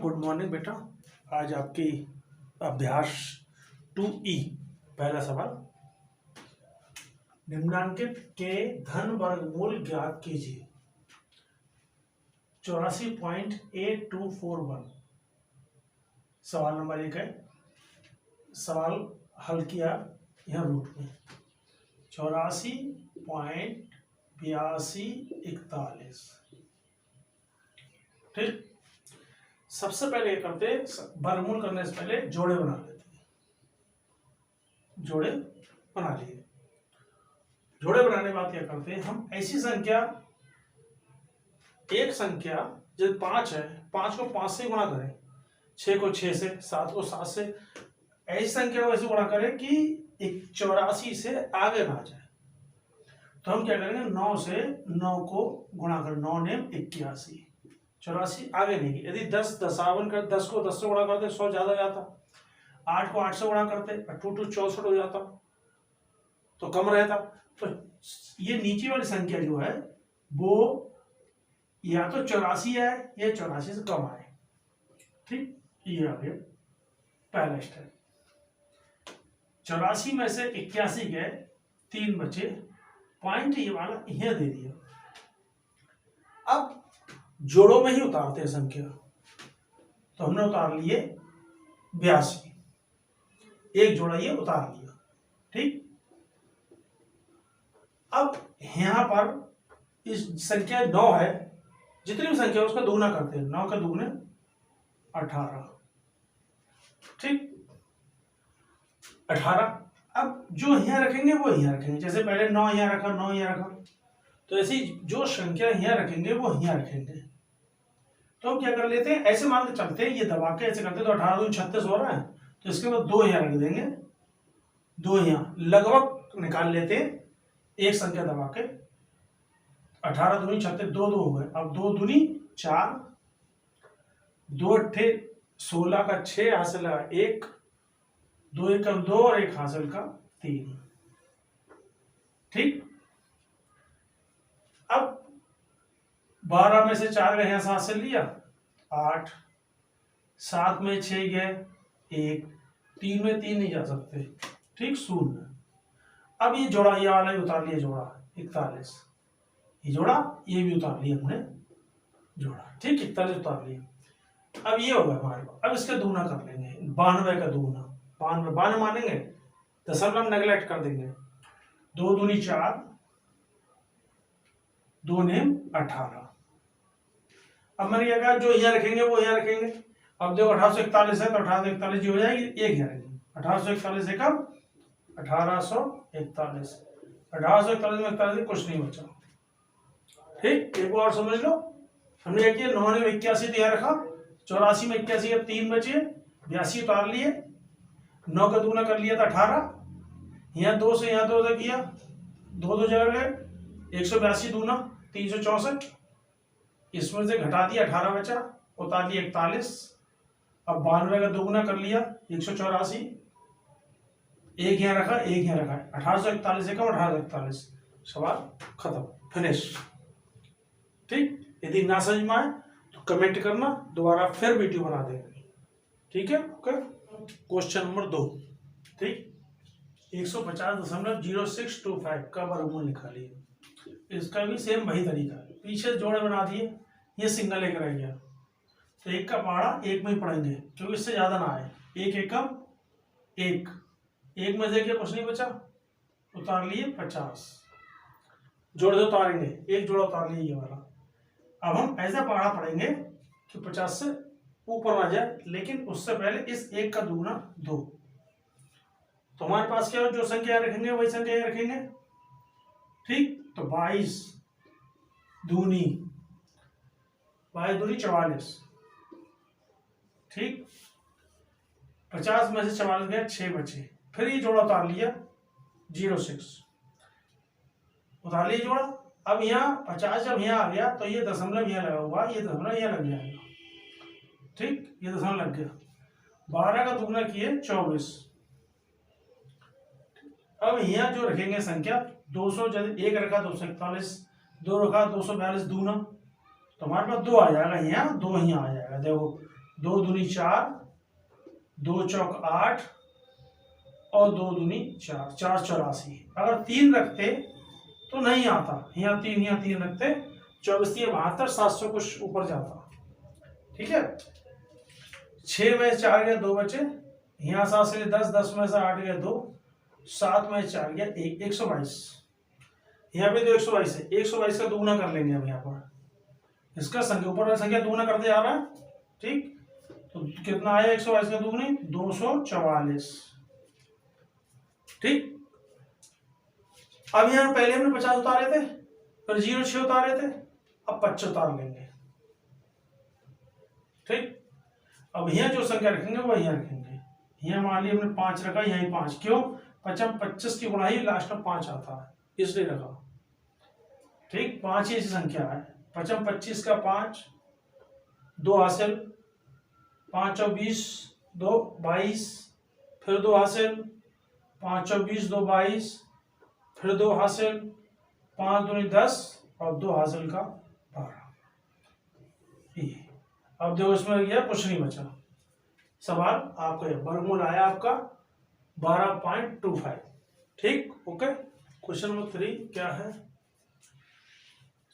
Good morning बेटा। आज आपकी अभ्यास 2E पहला सवाल, निम्नांकित के धन वर्गमूल ज्ञात कीजिए। 84.8241 सवाल नंबर 1 है। सवाल हल किया यह रूट में 84.8241। ठीक, सबसे पहले ये करते हैं, वर्गमूल करने से पहले जोड़े बना लेते हैं। जोड़े बना लिए। जोड़े बनाने के बाद क्या करते हैं, हम ऐसी संख्या, एक संख्या जब 5 है, 5 को 5 से गुणा करें, 6 को 6 से, 7 को 7 से, ऐसी संख्या को ऐसे गुणा करें कि 84 से आगे ना जाए। तो हम क्या करेंगे, 9 से 9 को गुणा करें, 9 ने 81, 84 आगे नहीं। यदि 10 दशावन कर, 10 को 10 से गुणा करते 100 ज्यादा जाता, 8 को 8 से गुणा करते 2 64 हो जाता, तो कम रहता। तो ये नीचे वाली संख्या जो है वो या तो 84 आए या 84 से कम आए। ठीक, ये आ गया पहला स्टेप। 84 में से 81 गए, 3 बचे, पॉइंट ये वाला यह दे दिया। अब जोड़ों में ही उतारते हैं संख्या, तो हमने उतार लिए 82, एक जोड़ा ये उतार लिया। ठीक, अब यहां पर इस संख्या 9 है, जितनी भी संख्या उसका दुगना करते हैं, 9 का दुगने 18। ठीक, 18। अब जो यहाँ रखेंगे वो यहाँ रखेंगे, जैसे पहले 9 यहाँ रखा, 9 यहाँ रखा, तो ऐसी जो संख्या यहाँ रखेंगे वो यहाँ रखेंगे। तो हम क्या कर लेते हैं, ऐसे मान के चलते हैं, ये दबा के ऐसे करते हैं, तो 18 दूनी 36 हो रहा है, तो इसके बाद 2 यहाँ रख देंगे, 2 यहाँ लगभग निकाल लेते हैं, एक संख्या दबा के। 18 दूनी 36, 2 2 हो गए। अब 2 दूनी 4, 2 अट्ठे 16 का 6 हासिल का 1, 2 एक 2 और 1 हासिल का 3। ठीक, अब 12 में से 4 गए, यहाँ से हासिल लिया 8, 7 में 6 गए 1, 3 में 3 नहीं जा सकते। ठीक, 0। अब ये जोड़ा, ये वाला भी उतार लिया, जोड़ा 41, ये जोड़ा, ये भी उतार लिया हमने जोड़ा। ठीक, 41 उतार लिया। अब ये होगा हमारे पास। अब इसका दुगना कर लेंगे, 92 का दुगना, 92 मानेंगे, दशमलव नेगलेक्ट कर देंगे, 2 दूनी 4, 2 ने 18। अब मैंने क्या कहा, जो यहाँ रखेंगे वो यहाँ रखेंगे। अब देखो 1841 है, तो 1841 जो हो जाएगी, एक यहाँ रखेंगे, 1841 से कम 1841, 1841 में 41 कुछ नहीं बचा। ठीक, एक और समझ लो, हमने क्या किया, 9 ने 81 तो यहाँ रखा, 84 में 81 अब 3 बचे, 82 उतार लिए, 9 का दुगना कर लिया था 18, यहाँ 2 से यहाँ 2 से किया, 2 2 जगह गए, 182 दूना 364, इसमें से घटा दिया 18 बचा, उतार लिया 41। अब 92 का दोगुना कर लिया 184, एक यहाँ रखा, एक यहाँ रखा, 1841 से कम 1841। सवाल खत्म, फिनिश। ठीक, यदि ना समझ में आए तो कमेंट करना, दोबारा फिर वीडियो बना देंगे। ठीक है, ओके। Question number 2। ठीक, 150.0625 का वर्गमूल निकालिए। इसका भी सेम वही तरीका है, पीछे जोड़े बना दिए, ये सिंगल एक रह गया, तो एक का पहाड़ा एक में ही पढ़ेंगे, क्योंकि इससे ज्यादा ना आए। एक एकम एक, एक में देखिए कुछ नहीं बचा, उतार लिए 50, जोड़ दो उतारेंगे, एक जोड़ा उतार लिए ये वाला। अब हम ऐसा पहाड़ा पढ़ेंगे कि 50 से ऊपर ना जाए, लेकिन उससे पहले इस एक का दुगना 2। तो हमारे पास क्या हो, जो संख्या रखेंगे वही संख्या रखेंगे। ठीक, तो 22 दूनी 44। ठीक, 50 में से 44 गया, 6 बचे, फिर ये जोड़ा उतार लिया 06, उतार लिया जोड़ा। अब यहाँ 50 जब यहाँ आ गया, तो ये दशमलव यहाँ लगा हुआ, ये दशमलव यहाँ लग जाएगा। ठीक, ये दशमलव लग गया, 12 का दुगना किए 24। अब यहाँ जो रखेंगे संख्या 200, जब एक रखा 241, 2 रखा 242 दूना, तो हमारे पास 2 आ जाएगा, यहाँ 2 यहाँ आ जाएगा। देखो 2 दूनी 4, 2 चौक 8 और 2 दूनी 4, 4 84। अगर 3 रखते तो नहीं आता, यहाँ 3 रखते, 24 72, 700 कुछ ऊपर जाता। ठीक है, 6 में 4 गया 2 बचे, यहाँ 7 से 10, 10 में से 8 गया 2, 7 में 4 गया 1, 122। यहाँ पे तो 122 है, 122 का दुगुना कर लेंगे हम यहाँ पर, इसका संख्या ऊपर वाला संख्या दुगुना करते जा रहा है। ठीक, तो कितना आया 122 का दुगुनी 244। ठीक, अब यहाँ पहले हमने 50 उतारे थे, फिर 0 6 उतारे थे, अब 25 उतार लेंगे। ठीक, अब यहाँ जो संख्या रखेंगे वो यहाँ रखेंगे। यहाँ मान लिया हमने 5 रखा, यहीं 5, क्यों 25 की गुणा ही लास्ट में 5 आता है, इसलिए रखा। ठीक, 5 ही ऐसी संख्या है, 25 का 5, 2 हासिल, 5 और 20, 2 22, फिर 2 हासिल, 5 और 20, 2 22, फिर 2 हासिल, 5 दूनी 10 और 2 हासिल का 12। अब देखो इसमें गया कुछ नहीं बचा। सवाल आपका वर्गमूल आया आपका 12.25। ठीक, ओके। क्वेश्चन नंबर 3 क्या है,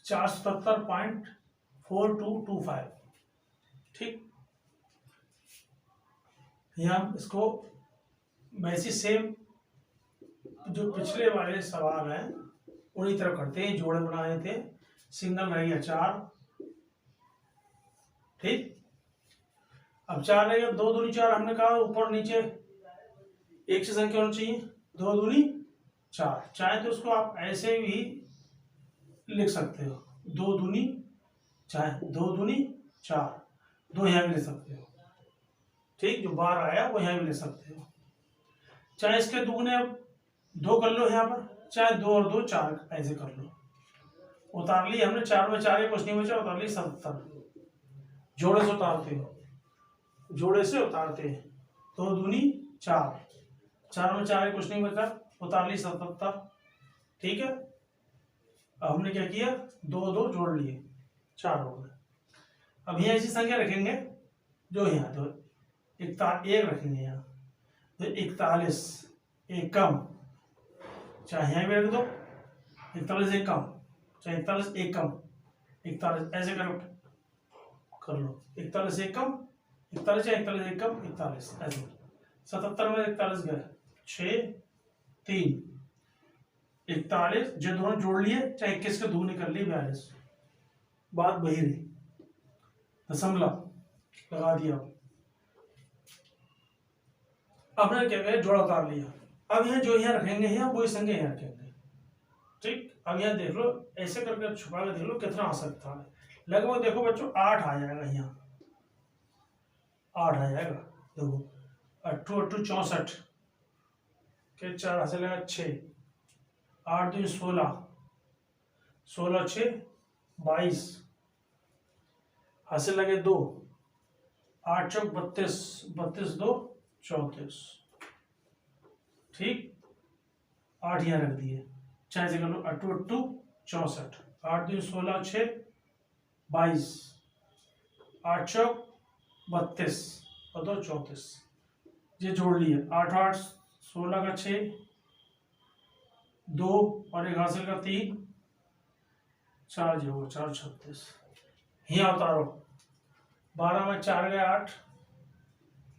477.4225। ठीक, यहाँ इसको वैसे सेम जो पिछले वाले सवाल हैं उन्हीं तरह करते हैं, जोड़े बनाए थे, सिंगल रह गया 4। ठीक, अब 4 रह गया, 2 दूनी 4, हमने कहा ऊपर नीचे एक से संख्या होनी चाहिए, 2 दूनी 4। चाहे तो उसको आप ऐसे भी लिख सकते हो, 2 दूनी, चाहे 2 दूनी 4, 2 यहाँ भी ले सकते हो। ठीक, जो बार आया वो यहाँ भी ले सकते हो, चाहे इसके दुगने 2 कर लो यहाँ पर, चाहे 2 और 2 4 ऐसे कर लो। उतार ली हमने 4 में 4 कुछ नहीं बचा, उतार ली 77। जोड़े से उतारते हो, जोड़े से उतारते हैं, 2 दूनी 4, 4 में 4 कुछ नहीं बचा, उतार ली 77। ठीक है, अब हमने क्या किया, 2 2 जोड़ लिए, 4 हो गए। अब यहाँ ऐसी संख्या रखेंगे जो यहाँ तो 1 रखेंगे, यहाँ तो 41 एक कम, चाहे यहाँ भी रख दो, 41 एक कम, चाहे 41 एक कम, 41 ऐसे करो, कर लो, 41 एक कम 41, या 41 एक कम 41 ऐसे। 77 में 41 गए, 6 3 41, जो दोनों जोड़ लिए, चाहे 21 के दूनी कर लिए 42। बात वही रही, दशमलव लगा दिया। अब हमने क्या कहा, जोड़ा उतार लिया। अब यहाँ जो यहाँ रखेंगे, यहाँ वही संख्या यहाँ रखेंगे। ठीक, अब यहाँ देख लो, ऐसे करके छुपा के देख लो कितना आ सकता है। लगभग देखो बच्चों 8 आ जाएगा, यहाँ 8 आ जाएगा। देखो 8 8 64 के 4 हासिल लगा 6, 8 2 16, 16 6 22 हासिल लगे 2, 8 चौक 32, 32 2 34। ठीक, 8 यहाँ रख दिए, चाहे से कर लो 8 8 64, 8 2 16 6 22, 8 चौक 32 और 2 34। ये जोड़ लिए, 8 8 16 का 6, 2 और 1 हासिल का 3, 4 जो 4 36। यहाँ उतारो, 12 में 4 गया 8,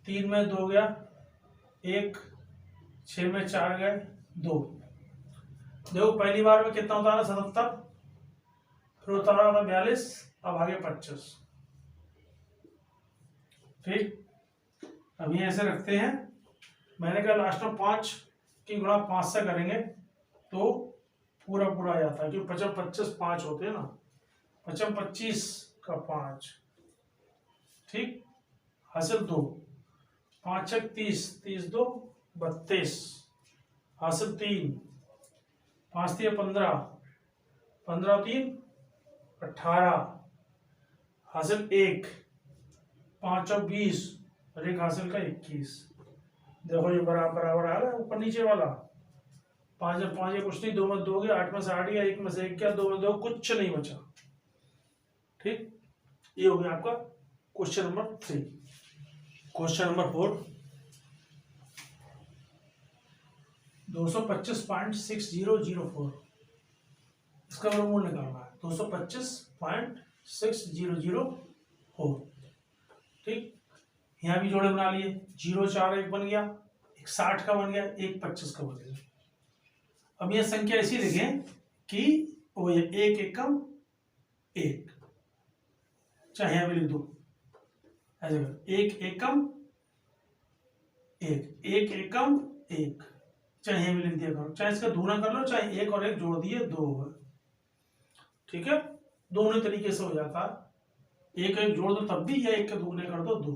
3 में 2 गया 1, 6 में 4 गए 2। देखो पहली बार में कितना उतारा 77, फिर उतारा था 42, अब आगे 25। ठीक, अब ये ऐसे रखते हैं। मैंने कहा लास्ट में 5 की गुणा 5 से करेंगे तो पूरा पूरा आ जाता है, क्योंकि 25 25 5 होते हैं ना, 25 25 का 5। ठीक, हासिल 2, 5 30 30 2 32, हासिल 3, 5 3 15, 15 3 18, हासिल 1, 5 और 20 और 1 हासिल का 21। देखो ये बराबर बराबर आ रहा है, ऊपर नीचे वाला। 5 और 5 कुछ नहीं, 2 में 2 गया, 8 में से 8 गया, 1 में से 1 गया, 2 में 2 कुछ नहीं बचा। ठीक, ये हो गया आपका क्वेश्चन नंबर 3। क्वेश्चन नंबर 4, 225.6004, इसका वर्गमूल निकालना है। 225.6004, ठीक। यहाँ भी जोड़े बना लिए, 0 4 1 बन गया, एक 60 का बन गया, एक 25 का बन गया। अब यह संख्या ऐसी लिखें कि वो एक एकम एक, चाहे यहाँ भी लिख दो ऐसे, एक एकम एक, एक एकम एक, चाहे यहाँ भी लिख दिया करो, चाहे इसका दूना कर लो, चाहे एक और एक जोड़ दिए 2 होगा, ठीक है। दोनों तरीके से हो जाता है, एक एक जोड़ दो तब भी, या एक के दूने कर दो 2।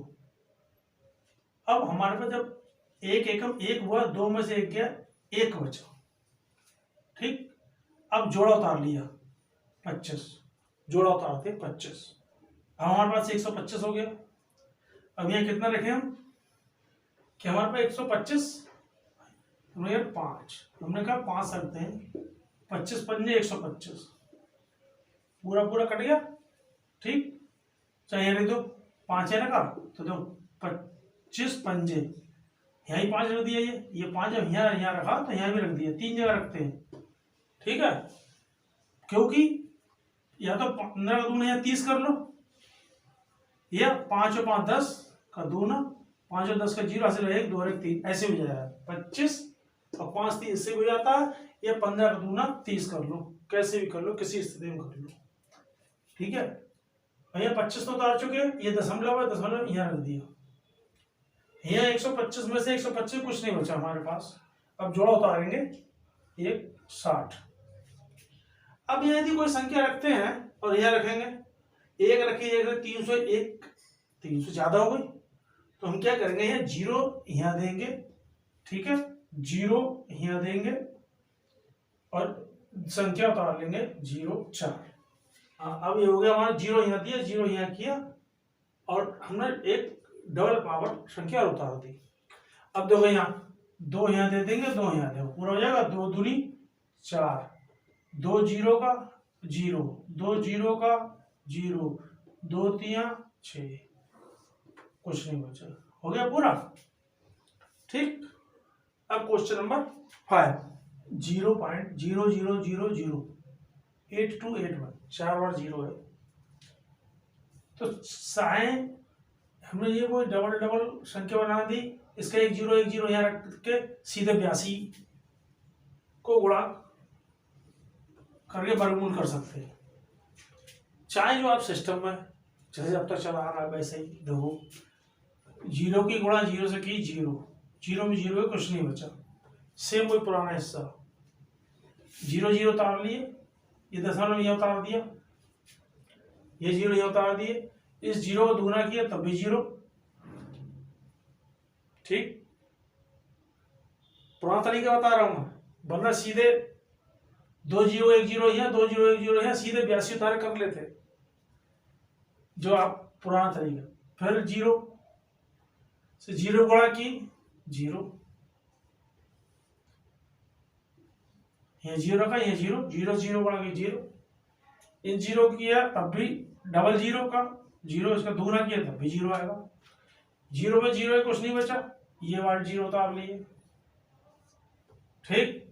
अब हमारे पास जब एक एकम एक हुआ, 2 में से एक गया, एक बचा, ठीक। अब जोड़ा उतार लिया 25, जोड़ा उतारते 25, अब हमारे पास 125 हो गया। अब यहाँ कितना रखें हम कि हमारे पास 125, हमने यार 5, हमने कहा 5 रखते हैं, 25 पंजे 125, पूरा पूरा कट गया, ठीक। चाहे यहाँ दो 5 है ना का, तो दो 25 पंजे, यहाँ ही 5 रख दिया, ये 5 जब यहाँ रखा तो यहाँ भी रख दिया, 3 जगह रखते हैं, ठीक है। क्योंकि या तो 15 का दूना या 30 कर लो, या 5 और 5 10 का दूना, 5 और 10 का 0 हासिल, 1 2 1 3 ऐसे हो जाएगा 25, और 5 30 से हो जाता है, या 15 का दूना 30 कर लो, कैसे भी कर लो, किसी स्थिति में कर लो, ठीक है। भैया 25 तो उतार चुके, ये दशमलव है, दशमलव यहाँ रख दिया, यहाँ 125 में से 125 कुछ नहीं बचा हमारे पास। अब जोड़ा उतारेंगे, 1 60। अब यहाँ यदि कोई संख्या रखते हैं और यहाँ रखेंगे, एक रखिए, एक 301, 300 ज्यादा हो गई, तो हम क्या करेंगे, यहाँ 0 यहाँ देंगे, ठीक है, 0 यहाँ देंगे और संख्या उतार लेंगे 0 4। अब ये हो गया हमारा, 0 यहाँ दिया, 0 यहाँ किया, और हमने एक डबल पावर संख्या उतार दी। अब देखो यहाँ 2 यहाँ दे देंगे, 2 यहाँ दे, पूरा हो जाएगा, 2 दूनी 4, 2 0 का 0, 2 0 का 0, 2 3 6, कुछ नहीं बचा, हो गया पूरा, ठीक। अब क्वेश्चन नंबर 5, 0.00008281, 4 बार 0 है, तो साइन हमने ये वो डबल संख्या बना दी, इसका 1 0 यहाँ रख के सीधे 82 को गुणा करके वर्गमूल कर सकते हैं, चाहे जो आप सिस्टम में जैसे अब तक चला आ रहा है वैसे ही। देखो 0 की गुणा 0 से की 0, 0 में 0 है, कुछ नहीं बचा, सेम वही पुराना हिस्सा, 0 0 उतार लिए, ये दशमलव यहाँ उतार दिया, ये 0 यहाँ उतार दिए, इस 0 को दूना किया तब भी 0, ठीक। पुराना तरीका बता रहा हूं मैं, वरना सीधे 2 0 1 0 यहाँ, 2 0 1 0 यहाँ, सीधे 82 उतारे कर लेते, जो आप पुराना तरीका। फिर 0 से 0 गुणा की 0, यहाँ 0 रखा, यहाँ 0 0 0 गुणा की 0, इन 0 किया तब भी डबल 0 का 0, इसका दूना किया तब भी 0 आएगा, 0 में 0 है, कुछ नहीं बचा, ये वाला 0 उतार लिए, ठीक।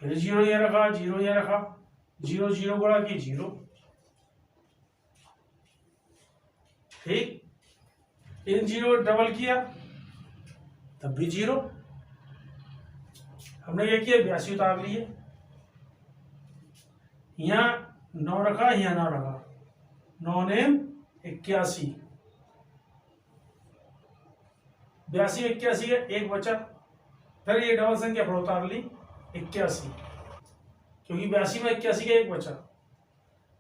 फिर 0 यहाँ रखा, 0 यहाँ रखा, 0 0 गुणा की 0, ठीक। इन 0 डबल किया तब भी 0, हमने क्या किया, 82 उतार लिए, यहाँ 9 रखा, यहाँ 9 रखा, 9 ने 81, 82 81 है, एक बचा, फिर ये डबल संख्या पर उतार ली 81, क्योंकि 82 में 81 का एक बचा,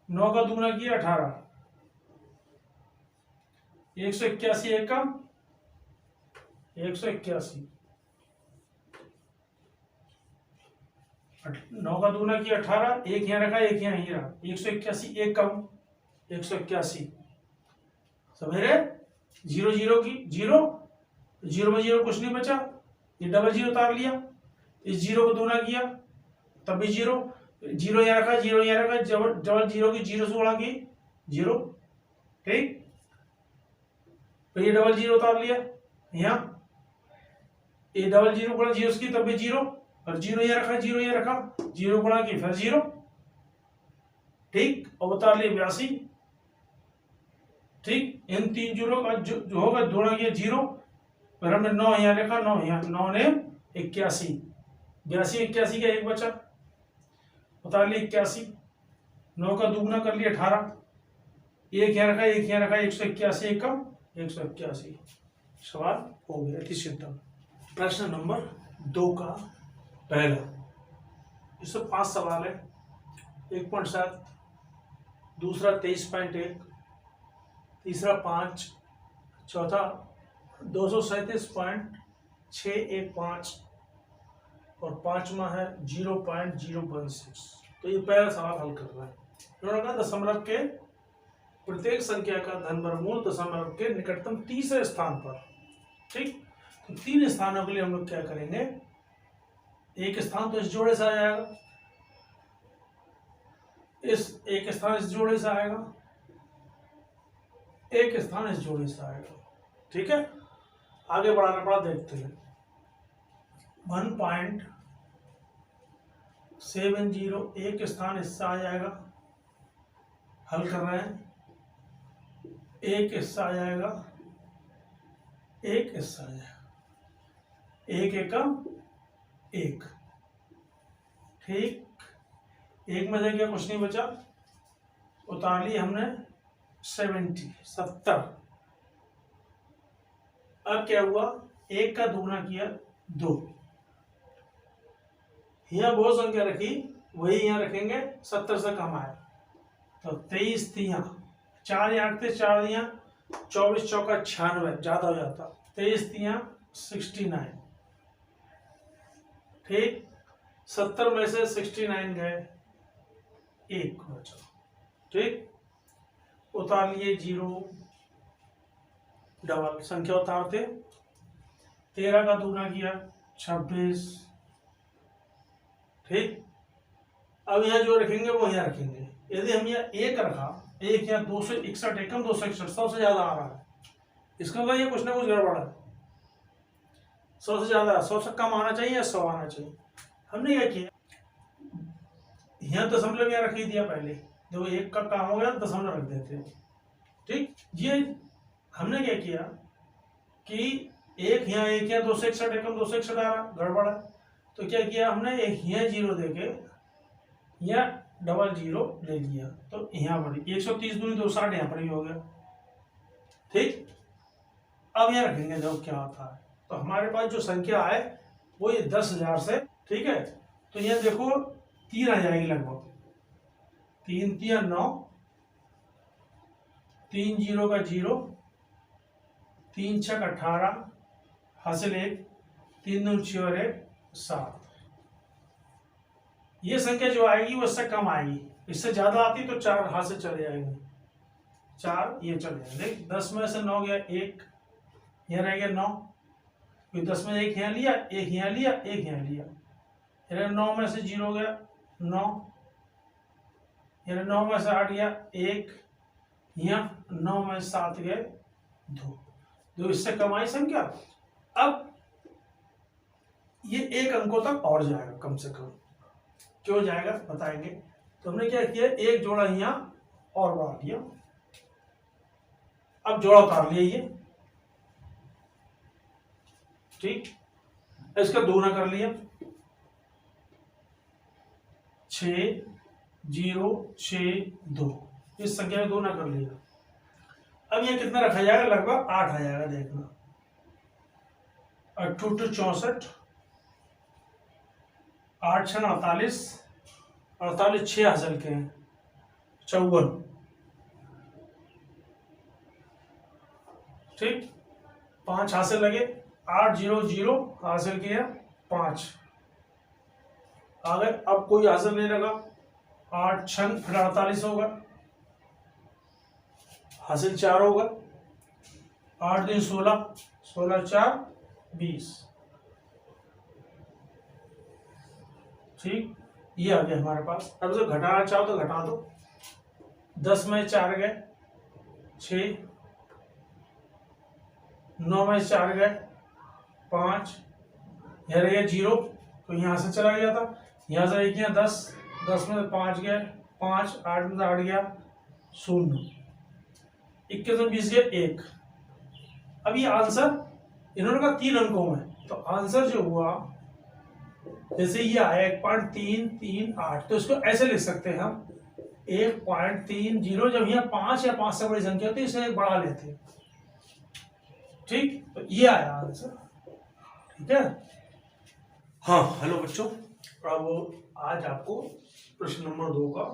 9 का दूना किया 18, 181 एक कम 181, 9 का दूना किया 18, एक यहाँ रखा, एक यहाँ ही रहा, 181 एक कम 181, समझे, 0 0 की 0, 0 में 0 कुछ नहीं बचा, ये डबल 0 उतार लिया, इस 0 को दूना किया तब भी 0, 0 यहाँ रखा, 0 यहाँ रखा, डबल 0 की 0 से गुणा की 0, ठीक। फिर ये डबल जीरो उतार लिया यहाँ, ये डबल जीरो गुणा जीरो की तब भी जीरो, और जीरो ये रखा, जीरो ये रखा, जीरो गुणा की फिर जीरो, ठीक, और उतार लिए 82, ठीक। इन तीन जीरो का जो होगा दोनों ये जीरो, फिर हमने 9 यहाँ रखा, 9 यहाँ, 9 ने 81, 82 81 का एक बचा, उतार लिए 81, 9 का दुगुना कर लिया 18, एक यहाँ रखा, एक यहाँ रखा, 181 एक कम 181। सवाल हो गया, अति सिद्ध। प्रश्न नंबर 2 का पहला, इससे 5 सवाल है, 1.7, दूसरा 23.1, तीसरा 5, चौथा 237.615 और पांचवा है 0.016। तो ये पहला सवाल हल कर रहा है। उन्होंने कहा दशमलव के प्रत्येक संख्या का धन वर्गमूल दशमलव के निकटतम तीसरे स्थान पर, ठीक। तो 3 स्थानों के लिए हम लोग क्या करेंगे, एक स्थान तो इस जोड़े से आ जाएगा, इस एक स्थान इस जोड़े से आएगा, एक स्थान इस जोड़े से आएगा, ठीक है। आगे बढ़ाना पड़ा, देखते हैं। 1.70 एक स्थान इससे आ जाएगा, हल कर रहे हैं, एक हिस्सा आ जाएगा, एक हिस्सा आ जाएगा, एक एकम एक, ठीक। एक में से क्या कुछ नहीं बचा, उतार लिए हमने 70। अब क्या हुआ, एक का दुगना किया 2, यहाँ बहुत संख्या रखी, वही यहाँ रखेंगे, 70 से कम आए तो 23 तिया 4 यहाँ रखते, 4 दिया 24 चौका 96, ज्यादा हो जाता, 23 तिया 69, ठीक। 70 में से 69 गए, एक बचा, ठीक। उतार लिए 0, डबल संख्या उतारते, 13 का दूना किया 26, ठीक। अब यहाँ जो रखेंगे वो यहाँ रखेंगे, यदि हम यहाँ एक रखा, एक यहाँ 261 एकम 261, 100 से ज्यादा आ रहा है, इसका मतलब ये कुछ ना कुछ गड़बड़ है, 100 से ज्यादा, 100 से कम आना चाहिए या 100 आना चाहिए। हमने क्या किया, यहाँ दशमलव यहाँ रख ही दिया पहले, देखो एक का काम हो गया दशमलव रख देते हैं, ठीक। ये हमने क्या किया कि एक यहाँ 261 एकम 261 आ रहा, गड़बड़ है, तो क्या किया हमने, एक यहाँ 0 देके यहाँ डबल 0 ले लिया, तो यहाँ पर 130 दूनी 260 यहाँ पर ही हो गया, ठीक। अब यहाँ रखेंगे, देखो क्या आता है, तो हमारे पास जो संख्या है वो ये 10,000 से, ठीक है। तो यहाँ देखो 3 आ जाएगी लगभग, 3 तिया 9, 3 0 का 0, 3 छक 18, हासिल 1, 3 दूनी 6 और 1 7। ये संख्या जो आएगी वो इससे कम आएगी, इससे ज्यादा आती तो 4 हाथ से चले जाएंगे, 4 ये चले जाएंगे। 10 में से 9 गया, 1 यहाँ रह गया 9, फिर 10 में 1 यहाँ लिया, 1 यहाँ लिया, 1 यहाँ लिया, 9 में से 0 गया 9, 9 में से 8 गया 1, यहाँ 9 में 7 गए 2, इससे कम आई संख्या। अब ये 1 अंकों तक और जाएगा कम से कम, क्यों जाएगा बताएंगे। तो हमने क्या किया, एक जोड़ा यहाँ और बढ़ा दिया, अब जोड़ा उतार लिया ये, ठीक। इसका दोगुना कर लिया, 6 0 6 2, इस संख्या में दोगुना कर लिया। अब ये कितना रखा जाएगा, लगभग 8 आ जाएगा, देखना 8 64, 8 6 48, 48 6 हासिल के हैं 54, ठीक। 5 हासिल लगे, 8 0 0 हासिल किया 5 आ गए। अब कोई हासिल नहीं लगा, 8 6 फिर 48 होगा, हासिल 4 होगा, 8 3 16, 16 4 20, ठीक। ये आ गया हमारे पास। अब जो घटाना चाहो तो घटा दो, 10 में 4 गए 6, 9 में 4 गए 5, यहाँ रह गया 0 तो यहाँ से चला गया था, यहाँ से एक गया 10, 10 में 5 गए 5, 8 में 8 गया 0, 21 में 20 गया 1। अब ये आंसर इन्होंने कहा 3 अंकों में, तो आंसर जो हुआ जैसे ये आया 1.338, तो इसको ऐसे लिख सकते हैं हम 1.30। जब यहाँ 5 या 5 से बड़ी संख्या होती है इसे बढ़ा लेते हैं, ठीक, तो ये आया आंसर, ठीक है। हाँ हेलो बच्चों, अब आज आपको प्रश्न नंबर 2 का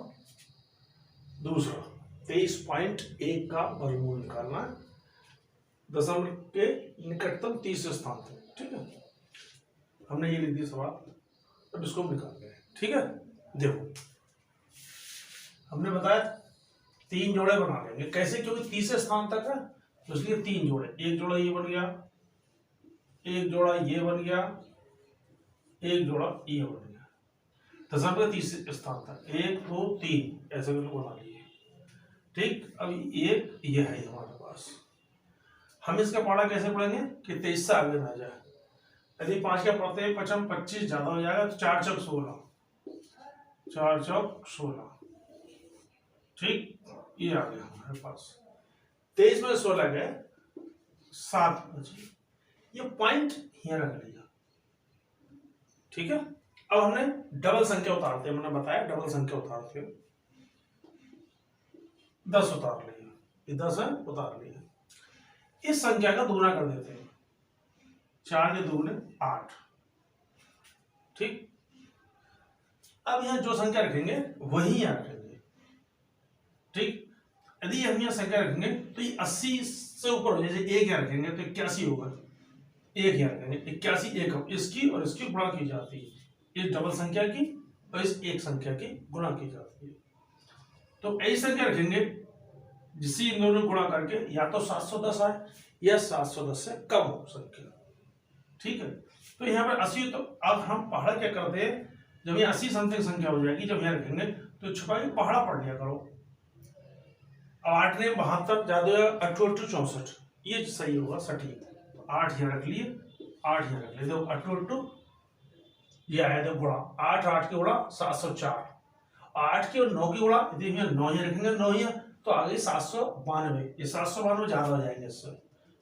दूसरा 23.1 का वर्गमूल निकालना है, दशमलव के निकटतम तीसरे स्थान पर, ठीक है। हमने ये लिख दिया सवाल, अब इसको हम निकालते हैं, ठीक है। देखो हमने बताया 3 जोड़े बना लेंगे, कैसे, क्योंकि तीसरे स्थान तक है तो इसलिए 3 जोड़े, एक जोड़ा ये बन गया, एक जोड़ा ये बन गया, एक जोड़ा ये बन गया, दशमलव के तीसरे स्थान तक 1 2 3 ऐसे करके बना लिए, ठीक। अब एक ये है हमारे पास, हम इसका पढ़ा कैसे पढ़ेंगे कि 23 से आगे ना जाए, यदि 5 का प्रत्येक पचम 25 ज्यादा हो जाएगा तो 4 चौक 16, 4 चौक 16, ठीक, ये आ गया हमारे पास। 23 में 16 गए 7 बचे, ये पॉइंट यहाँ रख लिया, ठीक है। अब हमने डबल संख्या उतारते हैं, मैंने बताया डबल संख्या उतारते हैं, 10 उतार लिया, ये 10 है उतार लिया, इस संख्या का दुगना कर देते हैं, 4 के दुगने 8, ठीक। अब यहाँ जो संख्या रखेंगे वही यहाँ रखेंगे, ठीक। यदि हम यहाँ संख्या रखेंगे तो ये 80 से ऊपर हो जाए, जैसे 1 यहाँ रखेंगे तो 81 होगा, 1 यहाँ रखेंगे 81, 1 इसकी और इसकी गुणा की जाती है, इस डबल संख्या की और इस एक संख्या की गुणा की जाती है। तो ऐसी संख्या रखेंगे जिससे इन दोनों गुणा करके या तो 710 आए या 710 से कम हो संख्या, ठीक है। तो यहाँ पर 80, तो अब हम पहाड़ा क्या करते हैं, जब ये 80 समथिंग संख्या हो जाएगी, जब यहाँ रखेंगे तो छुपा के पहाड़ा पढ़ लिया करो। 8 ने 72 ज्यादा 8 64, ये सही होगा सटीक, तो 8 यहाँ रख लिए, 8 यहाँ रख लिए, देखो 8 ये आया, देखो गुणा 8 8 के गुणा 704, 8 के और 9 के गुणा, यदि यहाँ 9 यहाँ रखेंगे 9 यहाँ तो आ गई 792, ये 792 ज्यादा हो जाएंगे, इससे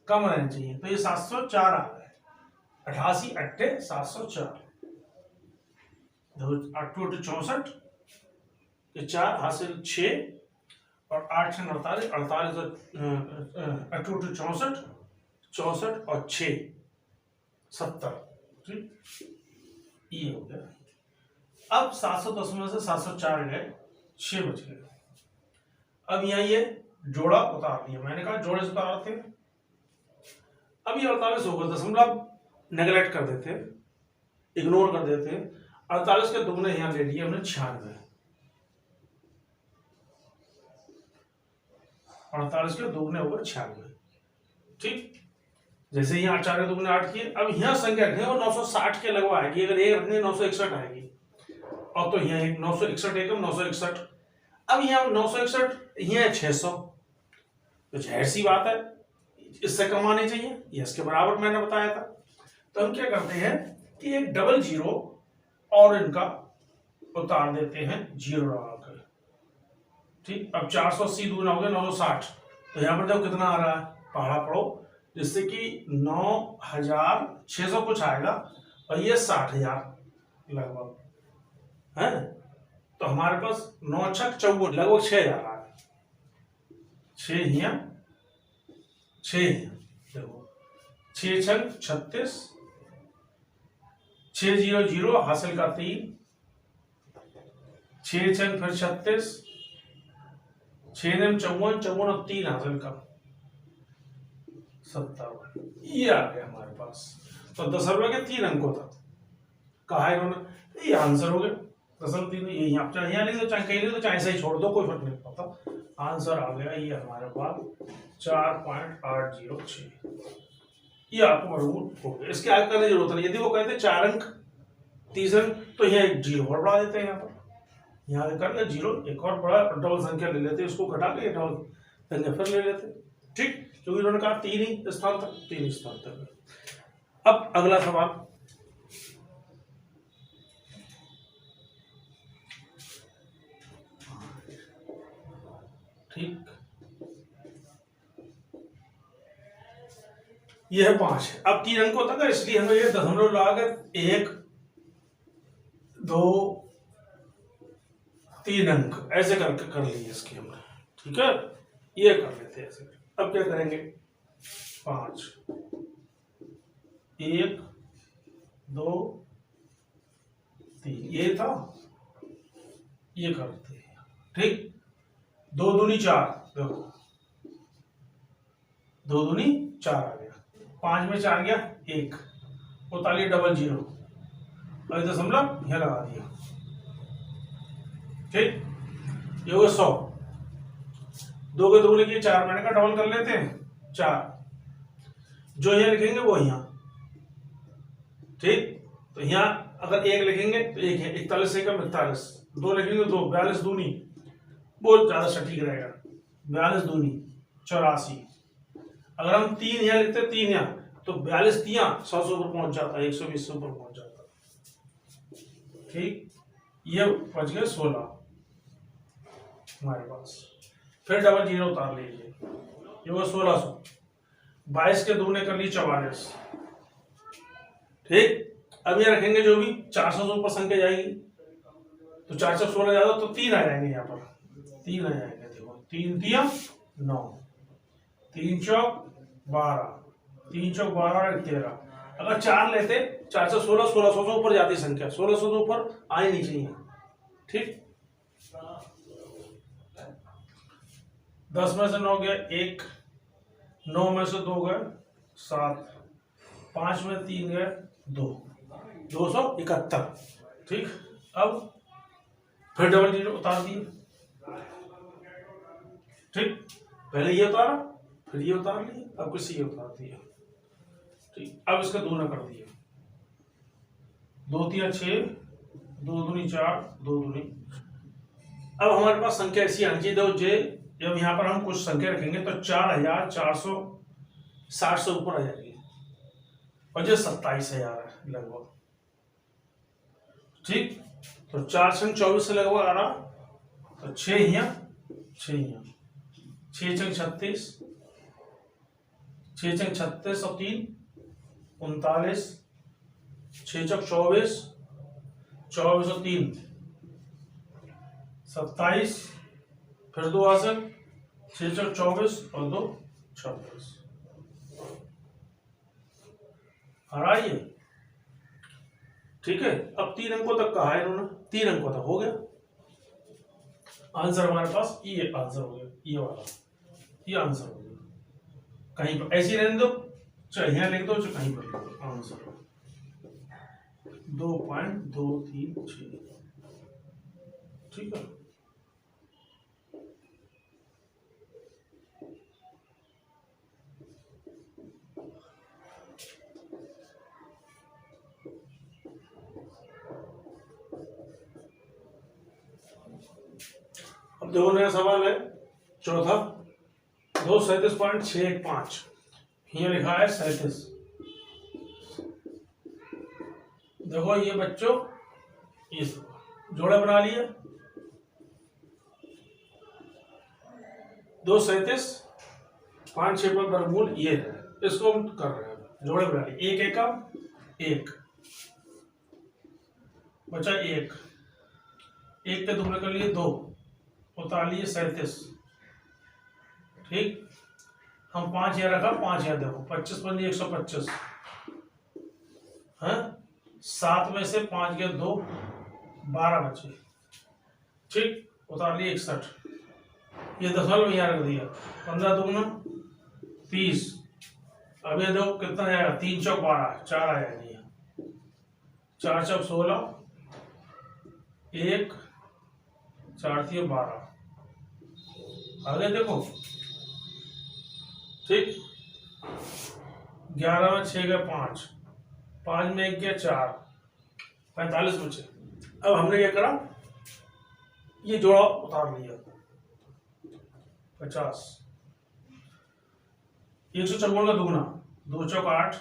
कम रहना चाहिए, तो ये 704 आ गए, 88 8 704, देखो 8 64, ये 4 हासिल 6 और 8 48 48, 8 64 64 और 6 70, ठीक, ये हो गया। अब 710 में से 704 गए, 6 बच गए। अब यहाँ ये जोड़ा उतार लिया, मैंने कहा जोड़े से उतारते हैं। अब ये 48 होगा, दशमलव नेगलेक्ट कर देते हैं, इग्नोर कर देते हैं, 48 के दुगने यहाँ ले लिए हमने 96, 48 के दुगने हो गए 96, ठीक। जैसे यहाँ 4 के दुगने 8 किए, अब यहाँ संख्या रखेंगे और 960 के लगभग आएगी, अगर एक रखेंगे 961 आएगी, और तो यहाँ 961 एकम 961, अब यहाँ 961 यहाँ 600, तो जाहिर सी बात है इससे कम आने चाहिए, ये इसके बराबर मैंने बताया था। तो हम क्या करते हैं कि एक डबल जीरो और इनका उतार देते हैं 0 लगाकर, ठीक। अब 480 दूना हो गया 960, तो यहाँ पर देखो कितना आ रहा है, पहाड़ा पढ़ो, जिससे कि 9600 कुछ आएगा और ये 60,000 लगभग है, तो हमारे पास 9 छक 54 लगभग 6000 आ गए, 6 यहाँ 6 यहाँ, देखो 6 छक 36, 600 हासिल का 3, 6 छक फिर 36, 6 ने 54 54 और 3 हासिल का 57, ये आ गया हमारे पास। तो दशमलव के 3 अंकों तक कहा है इन्होंने, ये आंसर हो गया। दशमलव 3 ये यहाँ चाहे यहाँ लिख दो चाहे कहीं लिख दो चाहे सही छोड़ दो, कोई फर्क नहीं पड़ता, आंसर आ गया ये हमारे पास 4.806, ये आपको वर्गमूल हो गया। इसके आगे करने की जरूरत नहीं, यदि वो कहते 4 अंक 30 अंक तो यहाँ एक 0 और बढ़ा देते हैं, यहाँ पर यहाँ कर ले 0 एक और बड़ा डबल संख्या ले लेते, उसको घटा के डबल संख्या फिर ले लेते, ठीक। क्योंकि उन्होंने कहा 3 स्थान तक, 3 स्थान तक। अब अगला सवाल, ठीक, यह है 5। अब 3 अंकों तक है, इसलिए हमें ये दशमलव लगाकर 1 2 3 अंक ऐसे करके कर लिए इसकी हमने, ठीक है, ये कर लेते हैं ऐसे। अब क्या करेंगे, 5 1 2 3 ये था, ये करते हैं, ठीक। 2 दूनी 4, देखो 2 दूनी 4 आ गया, 5 में 4 गया 1, 45 00 और दशमलव यह लगा दिया, ठीक। ये होगा 100। 2 के 2 लिखिए, 4 मैंने का डबल कर लेते हैं 4, जो यहाँ लिखेंगे वो यहाँ, ठीक। तो यहाँ अगर 1 लिखेंगे तो 1 है, 41 1 41, 2 लिखेंगे 2, 42 दूनी, बहुत ज्यादा सटीक रहेगा, 42 दूनी 84। अगर हम 3 यहाँ लिखते 3 यहाँ, तो 42 3 100 से ऊपर पहुंच जाता है, 120 से ऊपर पहुंच जाता है, ठीक। ये बच गए 16 हमारे पास। फिर डबल 0 उतार लीजिए, ये वो 1600, 22 के दूने कर ली 44, ठीक। अब ये रखेंगे जो भी 400 से ऊपर संख्या जाएगी, तो 4 से 16 ज्यादा तो 3 आ जाएंगे, यहाँ पर 3 आ जाएंगे, देखो 3 3 9, 3 चौक 12, 3 चौक 12 और 13। अगर 4 लेते, 4 से 16, 1600 से ऊपर जाती संख्या, 1600 से ऊपर आए नहीं चाहिए, ठीक। 10 में से 9 गया 1, 9 में से 2 गए 7, 5 में 3 गए 2, 271, ठीक। अब फिर डबल 0 उतार दिए, ठीक। पहले ये उतारा, फिर ये उतार लिए, अब किसी ये उतार दिया, ठीक। अब इसका दूना कर दिया, 2 3 6, 2 दूनी 4, 2 दूनी। अब हमारे पास संख्या ऐसी आनी चाहिए, देखो जे जब यहाँ पर हम कुछ संख्या रखेंगे तो 4460 से ऊपर आ जाएगी, और जो 27,000 है लगभग, ठीक। तो 4 छंग 24 से लगभग आ रहा, तो 6 यहाँ 6 यहाँ, 6 छंग 36, 6 छंग 36 और 3 39, 6 चौक 24, 24 और 3 27, फिर 2 हासिल, 6 चौक 24 और 2 26 आ रहा है ये, ठीक है। अब 3 अंकों तक कहा है इन्होंने, 3 अंकों तक हो गया आंसर हमारे पास, ये आंसर हो गया, ये वाला, ये आंसर हो गया। कहीं पर ऐसे रहने दो, चाहे यहाँ लिख दो चाहे कहीं पर लिख दो, आंसर 2.236, ठीक है। अब देखो नया सवाल है चौथा, 237.615, यहाँ लिखा है 37। देखो ये बच्चों, ये जोड़े बना लिए, 237 5 6 पर वर्गमूल ये है, इसको हम कर रहे हैं, जोड़े बना लिए, 1 एकम 1 बचा 1, 1 के दूसरे कर लिए 2, उतार लिए 37, ठीक। हम 5 यहाँ रखा, 5 यहाँ देखो, 25 बन 125 है, 7 में से 5 गया 2, 12 बचे, ठीक। उतार लिए 61, ये दशमलव यहाँ रख दिया, 15 दूना 30। अब ये देखो कितना आएगा, 3 चौक 12, 4 आया नहीं, 4 चौक 16, 1 4 3 12, आगे देखो, ठीक। 11 में 6 गया 5, 5 में 1 गया 4, 45 बचे। अब हमने क्या करा, ये जोड़ा उतार लिया 50, 154 का दुगना, 2 चौक 8,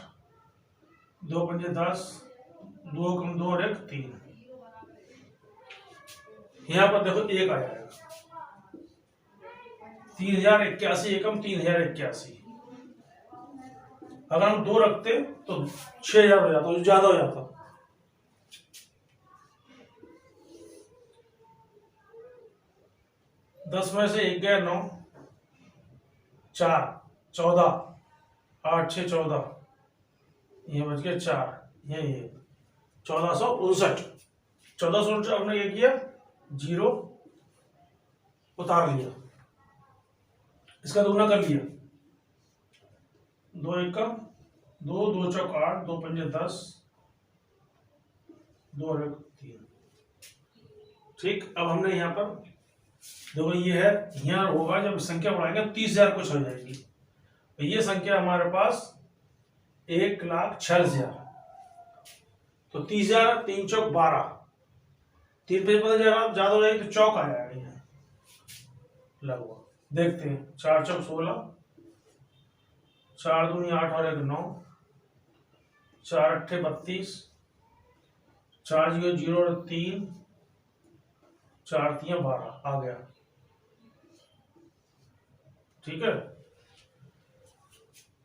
2 पंजे 10, 2 कम 2 और 1 3। यहाँ पर देखो 1 आ जाएगा, 3081 एकम 3081। अगर हम 2 रखते तो 6000 हो जाता, ज्यादा हो जाता। दस में से 1 गया 9, 4 14, 8 6 14, ये बच गया 4, ये 1459। 1459 हमने क्या किया, 0 उतार लिया, इसका दुगना कर लिया, 2 एकम 2, 2 चौक 8, 2 पंजे 10, 2 और 1 3। ठीक, अब हमने यहाँ पर देखो ये है, यहाँ होगा जब संख्या बढ़ाएंगे 30,000 कुछ हो जाएगी। तो ये संख्या हमारे पास 1,06,000, तो 30,000 3 चौक 12, 3 पे 15,000 ज्यादा हो जाएगी तो चौक आ जाएगा यहाँ लगभग। देखते हैं, 4 चौक 16, 4 दूनी 8 और 1 9, 4 अट्ठे 32, 4 0 और 3, 4 3 12 आ गया। ठीक है,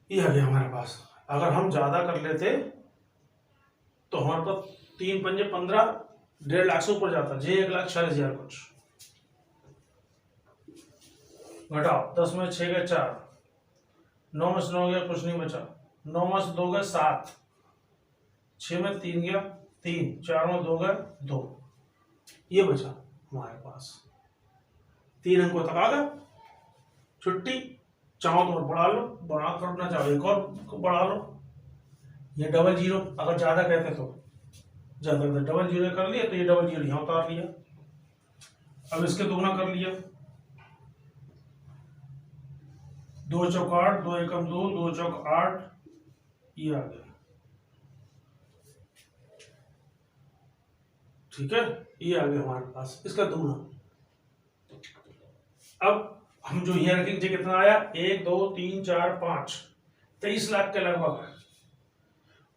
ये आ गया हमारे पास। अगर हम ज्यादा कर लेते तो हमारे पास 3 पंजे 15, 1.5 लाख से ऊपर जाता, 1,40,000 कुछ। घटाओ, 10 में 6 गए 4, 9 में से 9 गया कुछ नहीं बचा, 9 में से 2 गए 7, 6 में 3 गया 3, 4 में 2 गए 2, ये बचा हमारे पास। 3 अंकों तक आ गया, छुट्टी। चाहो तो और बढ़ा लो, बढ़ा करना चाहो एक और बढ़ा लो। ये डबल जीरो अगर ज्यादा कहते तो ज्यादा, डबल जीरो कर लिया तो ये डबल जीरो यहाँ उतार लिया। अब इसके दुगना कर लिया, 2 चौक 8, 2 एकम 2, 2 चौक 8, ये आ गया। ठीक है, ये आ गया हमारे पास इसका दुगना। अब हम जो यहाँ रखेंगे कितना आया, 1 2 3 4 5, 23 लाख के लगभग है।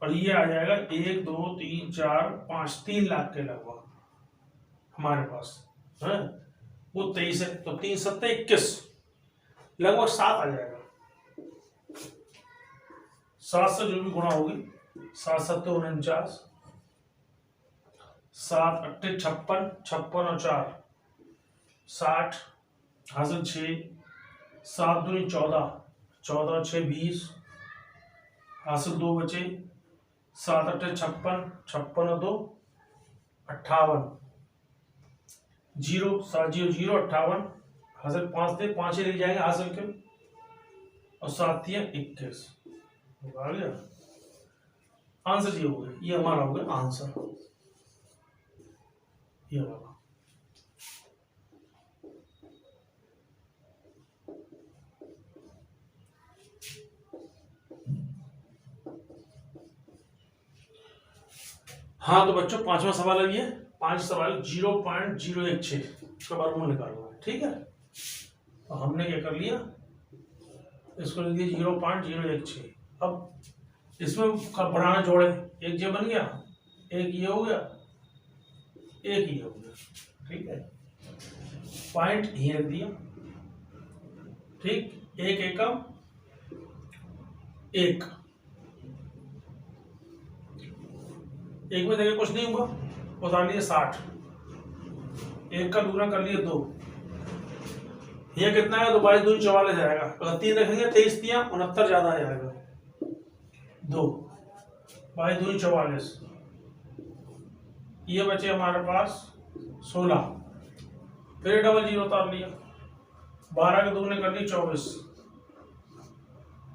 और ये आ जाएगा 1 2 3 4 5, 3 लाख के लगभग हमारे पास है। वो 23 है तो 3 7 21, लगभग 7 आ जाएगा। 7 से जो भी गुणा होगी, 7 7 49, 7 8 56, 56 और 4 60, हासिल 6, 7 दूनी 14, 14 6 20, हासिल 2 बचे, 7 8 56, 56 और 2 58, 0 7 0 0 58, हासिल 5 थे, 5 ही ले जाएंगे हासिल के, और 7 दिया 21। आ गया आंसर, ये हो गया, ये हमारा हो गया आंसर, ये वाला। हाँ तो बच्चों, 5वां सवाल है ये, 5 सवाल 0.016 इसका वर्गमूल निकालना है। ठीक है, तो हमने क्या कर लिया, इसको लिख दिया 0.016। अब इसमें बढ़ाना जोड़े, एक ये बन गया, एक ये हो गया, एक ये हो गया। ठीक है, पॉइंट ही रख दिया। ठीक, 1 एकम 1, एक में देखिए कुछ नहीं हुआ, उतार लिए 60, 1 का दुगना कर लिए 2, ये कितना है, 2 22 2 44 आएगा। अगर 3 रखेंगे 23 दिया 69 ज्यादा आ जाएगा, 2 22 2 44, ये बचे हमारे पास 16, फिर डबल जीरो उतार लिया, 12 के दुगने कर लिए 24।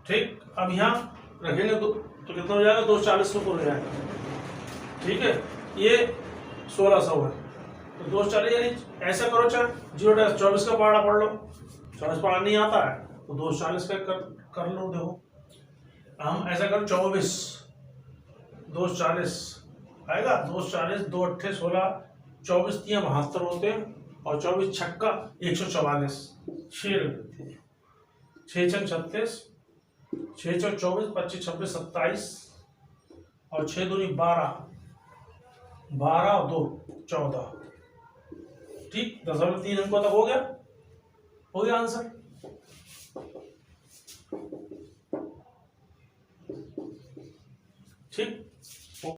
ठीक, अब यहाँ रखेंगे तो कितना हो जाएगा, 240 से ऊपर हो जाएगा। ठीक है, ये 1600 है, तो 240, यानी ऐसा करो, चाहे 0.24 का पहाड़ा पढ़ लो, 24 पहाड़ा नहीं आता है तो 240 का कर लो। देखो हम ऐसा करो, 24 240 आएगा, 240 2 8 16, 24 3 72 होते हैं, और 24 छक्का 144, 6 रख देते हैं, 6 छक 36, 6 चौ 24, 25 26 27 और 6 दूनी 12, 12 और 2 14। ठीक, 10/3 अंकों तक हो गया आंसर। ठीक।